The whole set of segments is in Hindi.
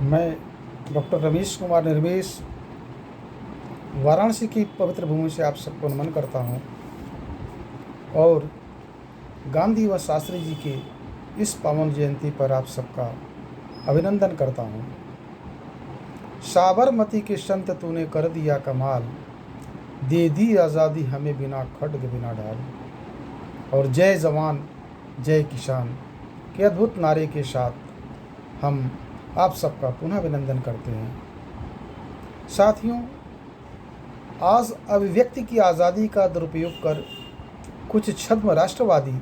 मैं डॉक्टर रमेश कुमार निर्मेश वाराणसी की पवित्र भूमि से आप सबको नमन करता हूँ और गांधी व शास्त्री जी के इस पावन जयंती पर आप सबका अभिनंदन करता हूँ। साबरमती के संत तूने कर दिया कमाल, दे दी आज़ादी हमें बिना खड्ग बिना ढाल। और जय जवान जय किसान के अद्भुत नारे के साथ हम आप सबका पुनः अभिनंदन करते हैं। साथियों, आज अभिव्यक्ति की आज़ादी का दुरुपयोग कर कुछ छद्म राष्ट्रवादी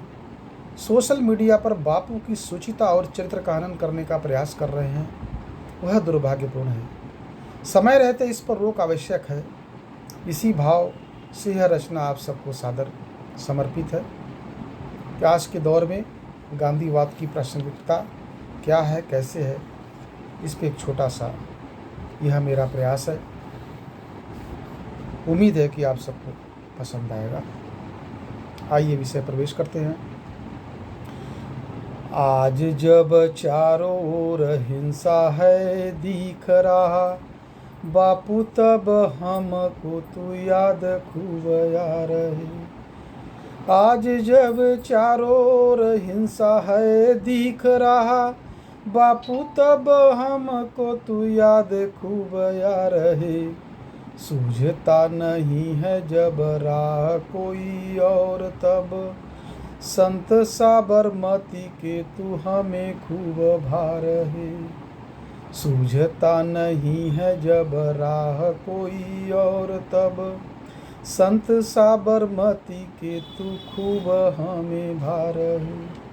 सोशल मीडिया पर बापू की सूचिता और चरित्र का हनन करने का प्रयास कर रहे हैं, वह दुर्भाग्यपूर्ण है। समय रहते इस पर रोक आवश्यक है। इसी भाव से यह रचना आप सबको सादर समर्पित है कि आज के दौर में गांधीवाद की प्रासंगिकता क्या है, कैसे है, इस पे एक छोटा सा यह मेरा प्रयास है। उम्मीद है कि आप सबको पसंद आएगा। आइए विषय प्रवेश करते हैं। आज जब चारों ओर हिंसा है दिख रहा, बापू तब हमको तू याद खूब आ रही। आज जब चारों ओर हिंसा है दिख रहा, बापू तब हमको तू याद खूब आ रहे। सूझता नहीं है जब राह कोई और, तब संत साबरमती के तू हमें खूब भा रहे। सूझता नहीं है जब राह कोई और, तब संत साबरमती के तू खूब हमें भा रहे।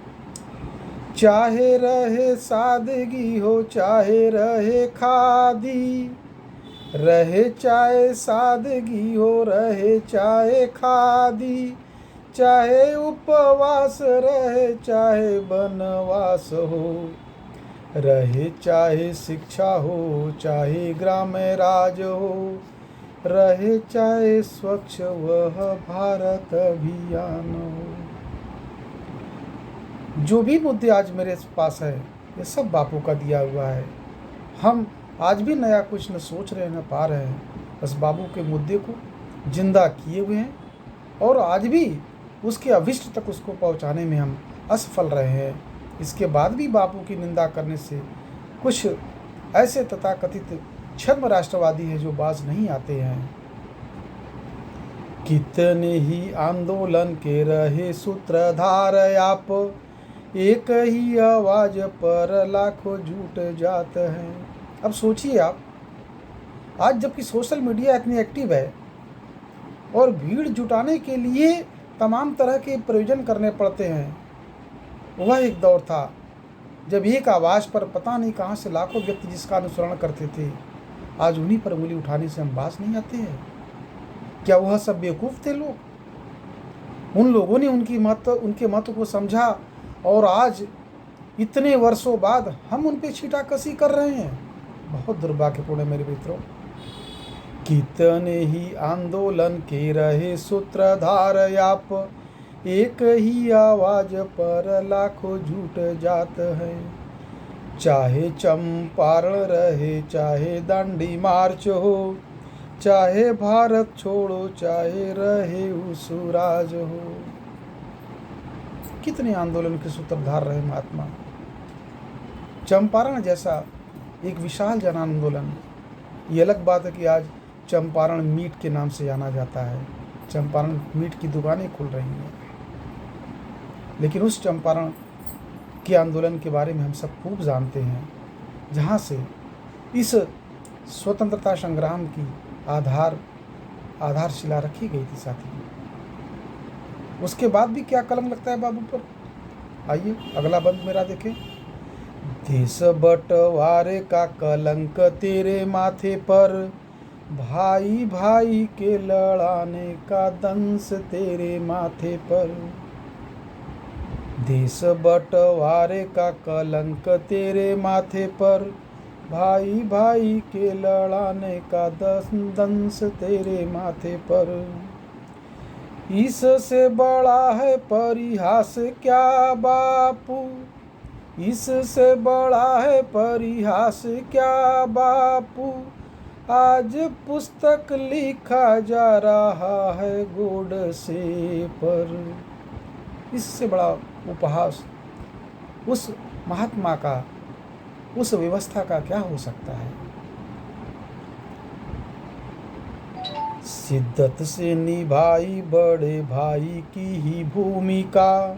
चाहे रहे सादगी हो चाहे रहे खादी, रहे चाहे सादगी हो रहे चाहे खादी, चाहे उपवास रहे चाहे वनवास हो, रहे चाहे शिक्षा हो चाहे ग्राम राज हो, रहे चाहे स्वच्छ वह भारत अभियान हो। जो भी मुद्दे आज मेरे पास है, ये सब बापू का दिया हुआ है। हम आज भी नया कुछ न सोच रहे न पा रहे हैं, बस बापू के मुद्दे को जिंदा किए हुए हैं और आज भी उसके अभिष्ट तक उसको पहुंचाने में हम असफल रहे हैं। इसके बाद भी बापू की निंदा करने से कुछ ऐसे तथाकथित छद्म राष्ट्रवादी हैं जो बाज नहीं आते हैं। कितने ही आंदोलन के रहे सूत्रधार आप, एक ही आवाज पर लाखों झूठ जात हैं। अब सोचिए आप, आज जबकि सोशल मीडिया इतनी एक्टिव है और भीड़ जुटाने के लिए तमाम तरह के प्रयोजन करने पड़ते हैं, वह एक दौर था जब एक आवाज़ पर पता नहीं कहाँ से लाखों व्यक्ति जिसका अनुसरण करते थे। आज उन्हीं पर उंगली उठाने से हम बाज नहीं आते हैं। क्या वह सब बेवकूफ़ थे लोग? उन लोगों ने उनके महत्व को समझा और आज इतने वर्षों बाद हम उन पे छीटाकशी कर रहे हैं। बहुत दुर्भाग्यपूर्ण है मेरे मित्रों। कितने ही आंदोलन के रहे सूत्रधार आप, एक ही आवाज पर लाखों झूठ जात है। चाहे चंपारण रहे चाहे दांडी मार्च हो, चाहे भारत छोड़ो चाहे रहे उसराज हो। कितने आंदोलन के सूत्रधार रहे महात्मा। चंपारण जैसा एक विशाल जन आंदोलन। ये अलग बात है कि आज चंपारण मीट के नाम से जाना जाता है, चंपारण मीट की दुकानें खुल रही हैं, लेकिन उस चंपारण के आंदोलन के बारे में हम सब खूब जानते हैं, जहाँ से इस स्वतंत्रता संग्राम की आधारशिला रखी गई थी। साथी, उसके बाद भी क्या कलंक लगता है बाबू पर। आइए अगला बंद मेरा देखें। देश बंटवारे का कलंक तेरे माथे पर, भाई भाई के लड़ाने का दंश तेरे माथे पर। देश बंटवारे का कलंक तेरे माथे पर, भाई भाई के लड़ाने का दंश तेरे माथे पर। इससे बड़ा है परिहास क्या बापू, इससे बड़ा है परिहास क्या बापू, आज पुस्तक लिखा जा रहा है गोडसे पर। इससे बड़ा उपहास उस महात्मा का, उस व्यवस्था का क्या हो सकता है। शिद्दत से निभाई बड़े भाई की ही भूमिका,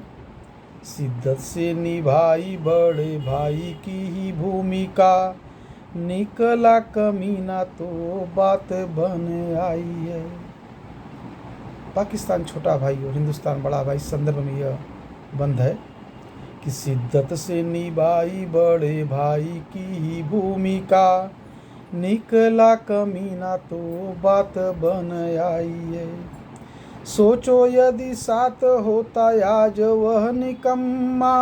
शिद्दत से निभाई बड़े भाई की ही भूमिका, निकला कमीना तो बात बन आई है। पाकिस्तान छोटा भाई और हिंदुस्तान बड़ा भाई, इस संदर्भ में यह बंद है कि शिद्दत से निभाई बड़े भाई की ही भूमिका, निकला कमीना तो बात बन आई है। सोचो यदि साथ होता आज वह निकम्मा,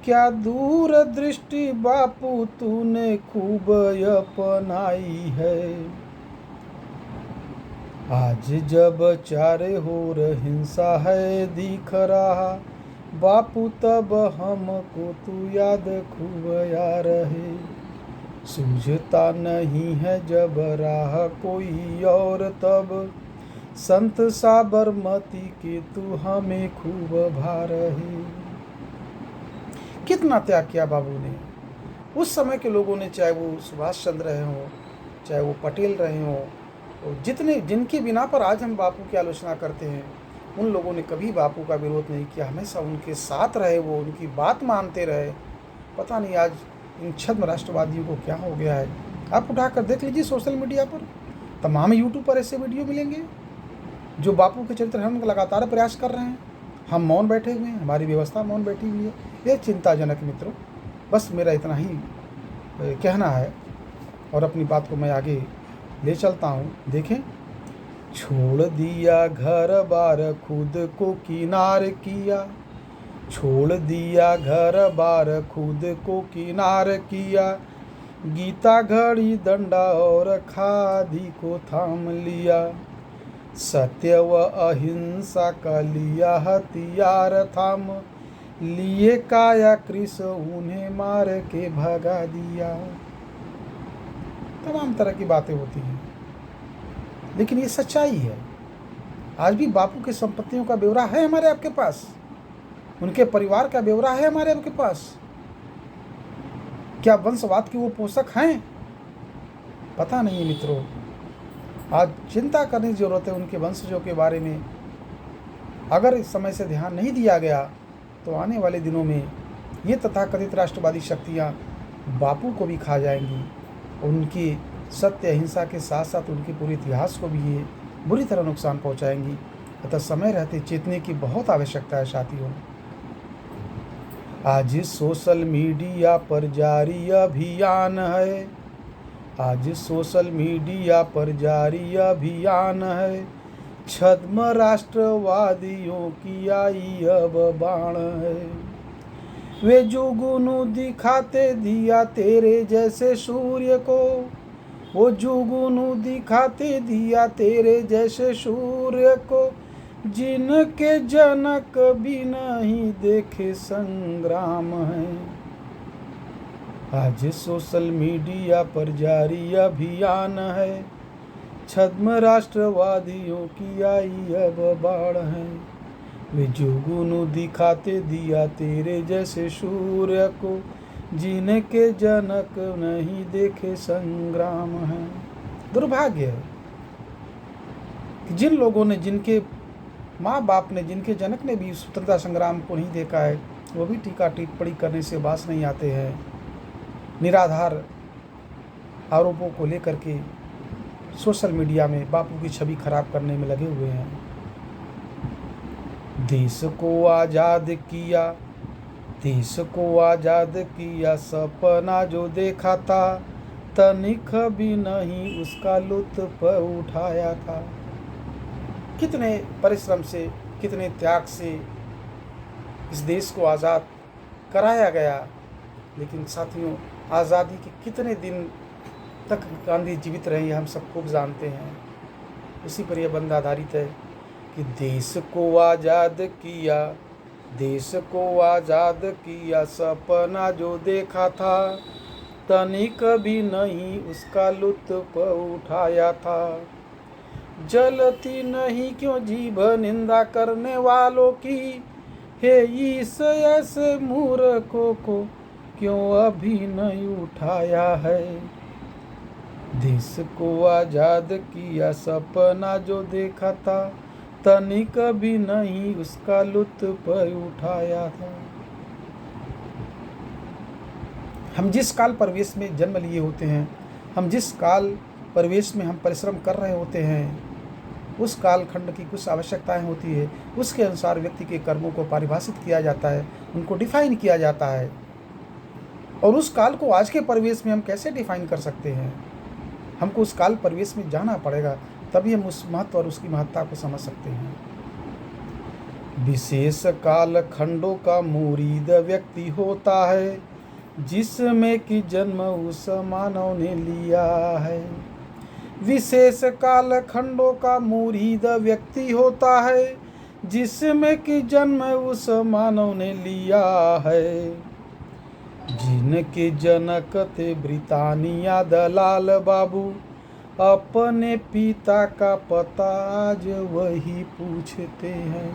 क्या दूर दृष्टि बापू तूने खूब अपनाई है। आज जब चारे होर हिंसा है दिख रहा बापू, तब हमको तू याद खूब आ रहे। सूझता नहीं है जब राह कोई और, तब संत साबरमती के तू हमें खूब भा रहे। कितना त्याग किया बाबू ने। उस समय के लोगों ने, चाहे वो सुभाष चंद्र रहे हों, चाहे वो पटेल रहे हों, और जिनके बिना पर आज हम बापू की आलोचना करते हैं, उन लोगों ने कभी बापू का विरोध नहीं किया, हमेशा उनके साथ रहे, वो उनकी बात मानते रहे। पता नहीं आज इन छद्म राष्ट्रवादियों को क्या हो गया है। आप उठाकर देख लीजिए सोशल मीडिया पर, तमाम यूट्यूब पर ऐसे वीडियो मिलेंगे जो बापू के चरित्र हनन का लगातार प्रयास कर रहे हैं। हम मौन बैठे हुए हैं, हमारी व्यवस्था मौन बैठी हुई है। यह चिंताजनक मित्रों। बस मेरा इतना ही कहना है और अपनी बात को मैं आगे ले चलता हूँ। देखें, छोड़ दिया घर बार खुद को किनार किया, छोड़ दिया घर बार खुद को किनार किया, गीता घड़ी डंडा और खादी को थाम लिया, सत्य व अहिंसा का लिया हथियार थाम, लिए काया कृष उन्हें मार के भगा दिया। तमाम तरह की बातें होती हैं, लेकिन ये सच्चाई है। आज भी बापू की संपत्तियों का ब्यौरा है हमारे आपके पास, उनके परिवार का ब्यौरा है हमारे आपके पास। क्या वंशवाद के वो पोषक हैं? पता नहीं मित्रों। आज चिंता करने की जरूरत है उनके वंशजों के बारे में। अगर इस समय से ध्यान नहीं दिया गया तो आने वाले दिनों में ये तथाकथित राष्ट्रवादी शक्तियाँ बापू को भी खा जाएंगी, और उनकी सत्य अहिंसा के साथ साथ उनके पूरे इतिहास को भी ये बुरी तरह नुकसान पहुंचाएंगी। अतः समय रहते चेतने की बहुत आवश्यकता है साथियों। आज सोशल मीडिया पर जारी अभियान है, आज सोशल मीडिया पर जारी अभियान है, छद्म राष्ट्रवादियों की आई अब बाण है। वे जुगनू दिखाते दिया तेरे जैसे सूर्य को, वो जुगनू दिखाते दिया तेरे जैसे सूर्य को, जिनके जनक भी नहीं देखे संग्राम है। आज सोशल मीडिया पर जारी अभियान है, छद्म राष्ट्रवादियों की आई अब बाढ़ है। वे जुगनू दिखाते दिया तेरे जैसे सूर्य को, जिनके जनक नहीं देखे संग्राम है। दुर्भाग्य है कि जिन लोगों ने, जिनके माँ बाप ने, जिनके जनक ने भी स्वतंत्रता संग्राम को नहीं देखा है, वो भी टीका टिप्पणी करने से बाज नहीं आते हैं। निराधार आरोपों को लेकर के सोशल मीडिया में बापू की छवि खराब करने में लगे हुए हैं। देश को आज़ाद किया, देश को आज़ाद किया, सपना जो देखा था, तनिक भी नहीं उसका लुत्फ उठाया था। कितने परिश्रम से, कितने त्याग से इस देश को आज़ाद कराया गया, लेकिन साथियों आज़ादी के कितने दिन तक गांधी जीवित रहे हम सब खूब जानते हैं। उसी पर यह बंद आधारित है कि देश को आज़ाद किया, देश को आजाद किया सपना जो देखा था, तनिक भी नहीं उसका लुत्फ उठाया था। जलती नहीं क्यों जीभ निंदा करने वालों की, हे इस ऐसे मूर्खों को क्यों अभी नहीं उठाया है। देश को आजाद किया सपना जो देखा था, तनिक भी नहीं उसका लुत्फ उठाया था। हम जिस काल परिवेश में जन्म लिए होते हैं, हम जिस काल परिवेश में हम परिश्रम कर रहे होते हैं, उस कालखंड की कुछ आवश्यकताएं होती है, उसके अनुसार व्यक्ति के कर्मों को परिभाषित किया जाता है, उनको डिफाइन किया जाता है। और उस काल को आज के परिवेश में हम कैसे डिफाइन कर सकते हैं? हमको उस काल परिवेश में जाना पड़ेगा, तभी हम उस महत्व और उसकी महत्ता को समझ सकते हैं। विशेष काल खंडों का मुरीद व्यक्ति होता है, जिसमें कि जन्म उस मानव ने लिया है। विशेष काल खंडों का मुरीद व्यक्ति होता है, जिसमें कि जन्म उस मानव ने लिया है। जिनके जनक थे ब्रितानिया दलाल बाबू, अपने पिता का पता आज वही पूछते हैं।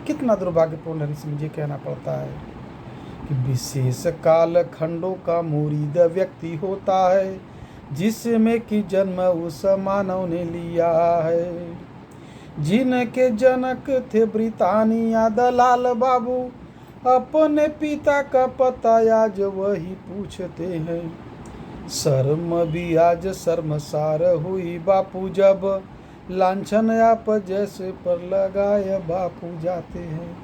कितना दुर्भाग्यपूर्ण है, मुझे कहना पड़ता है कि विशेष काल खंडों का मुरीद व्यक्ति होता है, जिसमें कि जन्म उस मानव ने लिया है। जिनके जनक थे ब्रितानिया दलाल बाबू, अपने पिता का पता आज वही पूछते हैं। शर्म भी आज शर्मसार हुई बापू, जब लांछन आप जैसे पर लगाए बापू जाते हैं।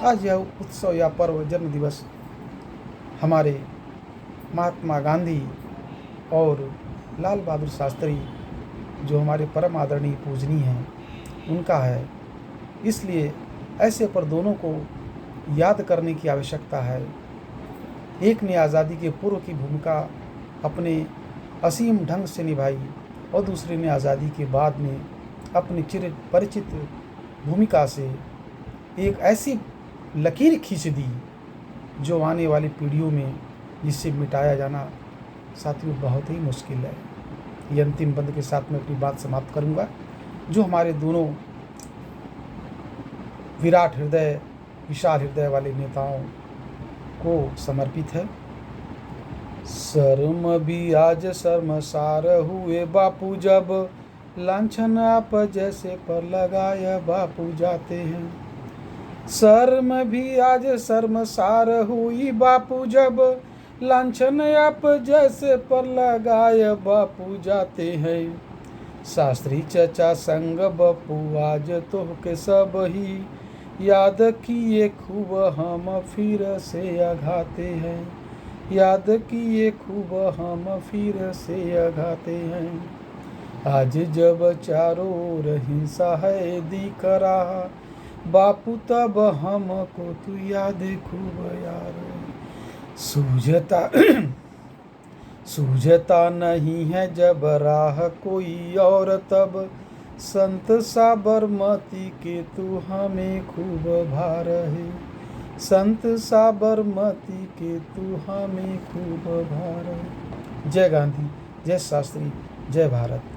आज यह उत्सव या पर्व जन्म दिवस हमारे महात्मा गांधी और लाल बहादुर शास्त्री, जो हमारे परम आदरणीय पूजनीय हैं, उनका है। इसलिए ऐसे पर दोनों को याद करने की आवश्यकता है। एक ने आज़ादी के पूर्व की भूमिका अपने असीम ढंग से निभाई, और दूसरे ने आज़ादी के बाद में अपनी चिर परिचित भूमिका से एक ऐसी लकीर खींच दी जो आने वाली पीढ़ियों में जिससे मिटाया जाना साथियों बहुत ही मुश्किल है। ये अंतिम बंद के साथ मैं अपनी बात समाप्त करूंगा, जो हमारे दोनों विराट हृदय विशाल हृदय वाले नेताओं को समर्पित है। शर्म भी आज शर्मसार हुए बापू, जब लांछन आप जैसे पर लगाए बापू जाते हैं। शर्म भी आज शर्मसार हुई बापू, जब लांछन आप जैसे पर लगाए बापू जाते हैं। शास्त्री चचा संग बापू आज तो के सब ही याद किए खूब हम फिर से अघाते हैं। याद किए खूब हम फिर से अघाते हैं। आज जब चारों ओर हिंसा है दिख रहा बापू, तब हमको तू याद खूब यार। सूझता नहीं है जब राह कोई और, तब संत साबरमती के तू हमें खूब भार है। संत साबरमती के तू हमें खूब भार है। जय गांधी, जय शास्त्री, जय भारत।